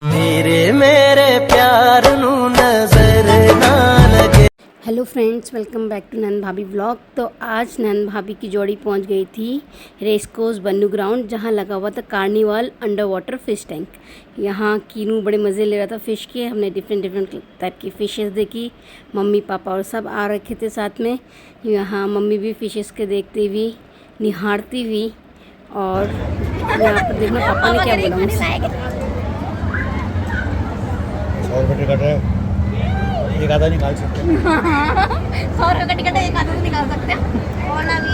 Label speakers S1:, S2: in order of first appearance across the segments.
S1: मेरे मेरे प्यार नू नजर ना लगे।
S2: Hello friends, welcome back to Nand Bhabhi vlog. तो आज नंद भाभी की जोड़ी पहुंच गई थी रेस कोर्स बन्नू ग्राउंड, जहां लगा हुआ था carnival under water fish tank. यहां कीनू बड़े मज़े ले रहा था फ़िश के। हमने डिफरेंट टाइप की फ़िशेस देखी। मम्मी पापा और सब आ रखे थे साथ में। यहाँ मम्मी भी फ़िशेस के देखती हुई, निहारती हुई। और यहाँ पर देखना पापा ने क्या बोला मुझसे।
S3: 100 रुपये टिकट है, एक आधा निकाल सकते हैं।
S4: 100 रुपये का टिकट है, एक आधा तो निकाल सकते हैं। और ना भी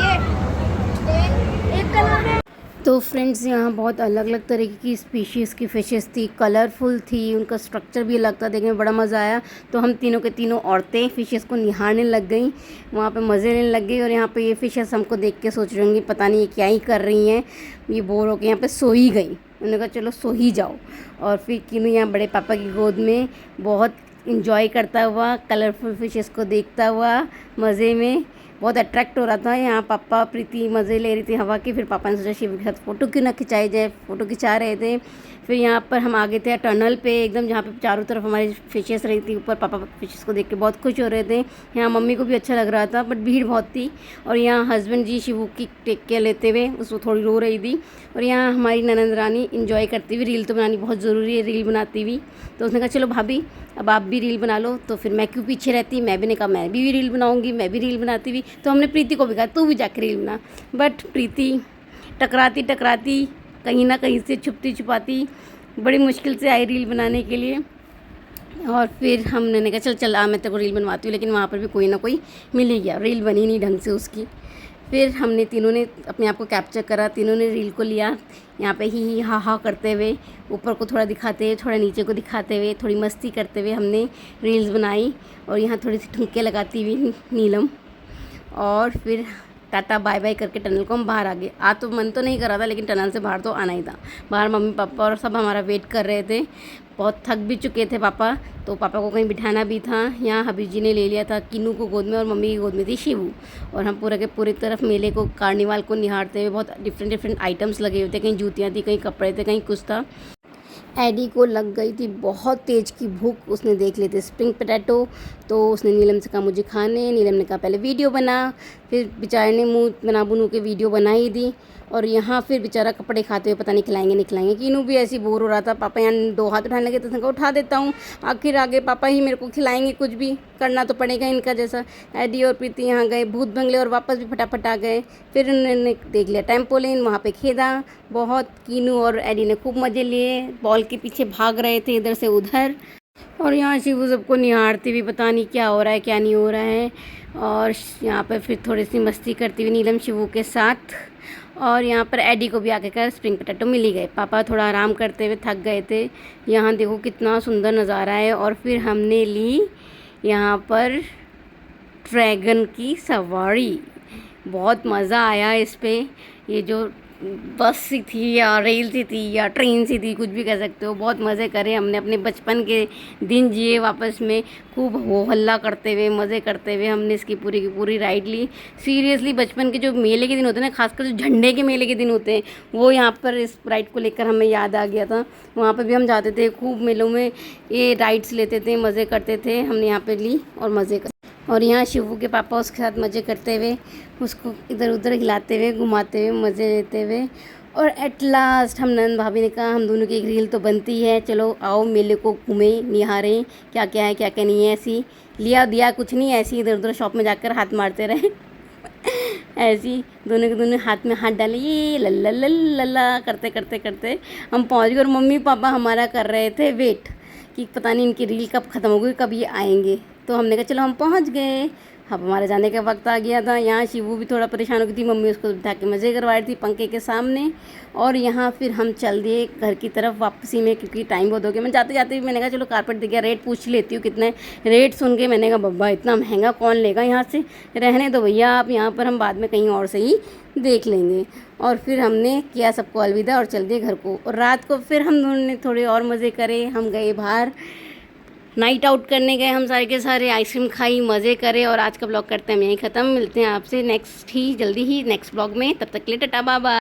S4: एक कलर है।
S2: तो फ्रेंड्स, यहाँ बहुत अलग अलग तरीके की स्पीशीज़ की फ़िशेस थी, कलरफुल थी, उनका स्ट्रक्चर भी अलग था, देखने में बड़ा मज़ा आया। तो हम तीनों के तीनों औरतें फ़िशेस को निहारने लग गई, वहाँ पे मज़े लेने लग गई। और यहाँ पे ये फ़िशेस हमको देख के सोच रही होंगी पता नहीं ये क्या ही कर रही हैं, ये बोर होकर यहाँ पे सो ही गई। उन्होंने कहा चलो सो ही जाओ। और फिर कीनू यहाँ बड़े पापा की गोद में बहुत इंजॉय करता हुआ, कलरफुल फ़िशेस को देखता हुआ मज़े में बहुत अट्रैक्ट हो रहा था। यहाँ पापा प्रीति मज़े ले रही थी हवा की। फिर पापा ने सोचा शिव के साथ फ़ोटो क्यों ना खिंचाई जाए, फ़ोटो खिंचा रहे थे। फिर यहाँ पर हम आगे थे टनल पे एकदम, जहाँ पे चारों तरफ हमारी फ़िशेस रही थी। ऊपर पापा फ़िशेस को देख के बहुत खुश हो रहे थे। यहाँ मम्मी को भी अच्छा लग रहा था, बट भीड़ बहुत थी। और यहाँ हस्बैंड जी शिवू की टेक केयर लेते हुए, उसको थोड़ी रो रही थी। और यहाँ हमारी ननंद रानी इंजॉय करती हुई, रील तो बनानी बहुत ज़रूरी है, रील बनाती हुई। तो उसने कहा चलो भाभी अब आप भी रील बना लो। तो फिर मैं क्यों पीछे रहती, मैं भी ने कहा मैं भी रील बनाऊंगी, मैं भी रील बनाती हुई। तो हमने प्रीति को भी कहा तू भी जाकर रील बना। बट प्रीति टकराती टकराती, कहीं ना कहीं से छुपती छुपाती बड़ी मुश्किल से आई रील बनाने के लिए। और फिर हमने कहा चल आ मैं तेरे को रील बनवाती हूँ। लेकिन वहाँ पर भी कोई ना कोई मिल ही गया, रील बनी नहीं ढंग से उसकी। फिर हमने तीनों ने अपने आप को कैप्चर करा, तीनों ने रील को लिया। यहाँ पे ही हा हा करते हुए, ऊपर को थोड़ा दिखाते हुए, थोड़ा नीचे को दिखाते हुए, थोड़ी मस्ती करते हुए हमने रील्स बनाई। और यहाँ थोड़ी सी ठुमके लगाती हुई नीलम। और फिर टाटा बाय बाय करके टनल को हम बाहर आ गए। तो मन तो नहीं कर रहा था, लेकिन टनल से बाहर तो आना ही था। बाहर मम्मी पापा और सब हमारा वेट कर रहे थे। बहुत थक भी चुके थे पापा, तो पापा को कहीं बिठाना भी था। यहाँ हबीब जी ने ले लिया था कीनू को गोद में, और मम्मी की गोद में थी शिवू। और हम पूरे के पूरी तरफ मेले को, कार्निवाल को निहारते हुए, बहुत डिफरेंट आइटम्स लगे हुए थे। कहीं जूतियाँ थी, कहीं कपड़े थे, कहीं कुछ था। एडी को लग गई थी बहुत तेज़ की भूख, उसने देख ली थी स्प्रिंग पोटैटो। तो उसने नीलम से कहा मुझे खाने, नीलम ने कहा पहले वीडियो बना। फिर बेचारे ने मुंह बना बुनू के वीडियो बना ही दी। और यहाँ फिर बेचारा कपड़े खाते हुए पता नहीं खिलाएंगे नहीं खिलाएंगे। कीनू भी ऐसी बोर हो रहा था। पापा यहाँ 2 हाथ उठाने लगे तो उसने कहा उठा देता हूँ, आखिर आगे पापा ही मेरे को खिलाएंगे, कुछ भी करना तो पड़ेगा इनका जैसा। एडी और प्रीति यहाँ गए भूत बंगले और वापस भी फटाफट आ गए। फिर उन्होंने देख लिया टेम्पोलिन, वहाँ पे खेदा बहुत। कीनू और एडी ने खूब मज़े लिए, बॉल के पीछे भाग रहे थे इधर से उधर। और यहाँ शिवू सबको निहारती हुई, पता नहीं क्या हो रहा है क्या नहीं हो रहा है। और यहाँ पर फिर थोड़ी सी मस्ती करती हुई नीलम शिवू के साथ। और यहाँ पर एडी को भी आके कर स्प्रिंग पोटैटो मिल ही गए। पापा थोड़ा आराम करते हुए थक गए थे। यहाँ देखो कितना सुंदर नज़ारा है। और फिर हमने ली यहाँ पर ड्रैगन की सवारी, बहुत मज़ा आया इस पे। ये जो बस सी थी या रेल सी थी या ट्रेन सी थी, कुछ भी कह सकते हो, बहुत मज़े करे हमने। अपने बचपन के दिन जिए वापस में, खूब हो हल्ला करते हुए, मज़े करते हुए हमने इसकी पूरी की पूरी राइड ली। सीरियसली बचपन के जो मेले के दिन होते हैं ना, खासकर जो झंडे के मेले के दिन होते हैं, वो यहाँ पर इस राइड को लेकर हमें याद आ गया था। वहाँ पर भी हम जाते थे, खूब मेलों में ये राइड्स लेते थे, मज़े करते थे। हमने यहाँ पर ली और मज़े कर। और यहाँ शिवू के पापा उसके साथ मज़े करते हुए, उसको इधर उधर हिलाते हुए, घुमाते हुए, मज़े लेते हुए। और एट लास्ट हम नंद भाभी ने कहा हम दोनों की एक रील तो बनती है, चलो आओ मेले को घूमें, निहारें क्या क्या है क्या क्या नहीं है। ऐसी लिया दिया कुछ नहीं, ऐसी इधर उधर शॉप में जाकर हाथ मारते रहे ऐसी दोनों के दोनों हाथ में हाथ डाले, ये लल्ला लल्ला करते करते करते हम पहुँच गए। और मम्मी पापा हमारा कर रहे थे वेट कि पता नहीं इनकी रील कब ख़त्म होगी, कब ये आएंगे। तो हमने कहा चलो हम पहुंच गए। अब हमारे जाने का वक्त आ गया था। यहाँ शिवू भी थोड़ा परेशान हो गई थी, मम्मी उसको बिठा के मज़े करवा रही थी पंखे के सामने। और यहाँ फिर हम चल दिए घर की तरफ वापसी में, क्योंकि टाइम बहुत हो गया। मैं जाते जाते भी मैंने कहा चलो कारपेट दिख गया, रेट पूछ लेती हूँ कितना है। रेट सुन के मैंने कहा बब्बा इतना महंगा कौन लेगा यहाँ से, रहने दो भैया आप यहाँ पर, हम बाद में कहीं और से ही देख लेंगे। और फिर हमने किया सबको अलविदा और चल दिए घर को। और रात को फिर हम दोनों ने थोड़े और मज़े करे। हम गए बाहर नाइट आउट करने गए, हम सारे के सारे आइसक्रीम खाई, मज़े करे। और आज का ब्लॉग करते हैं हम यहीं ख़त्म। मिलते हैं आपसे नेक्स्ट ही जल्दी ही नेक्स्ट ब्लॉग में, तब तक के लिए टाटा बाय बाय।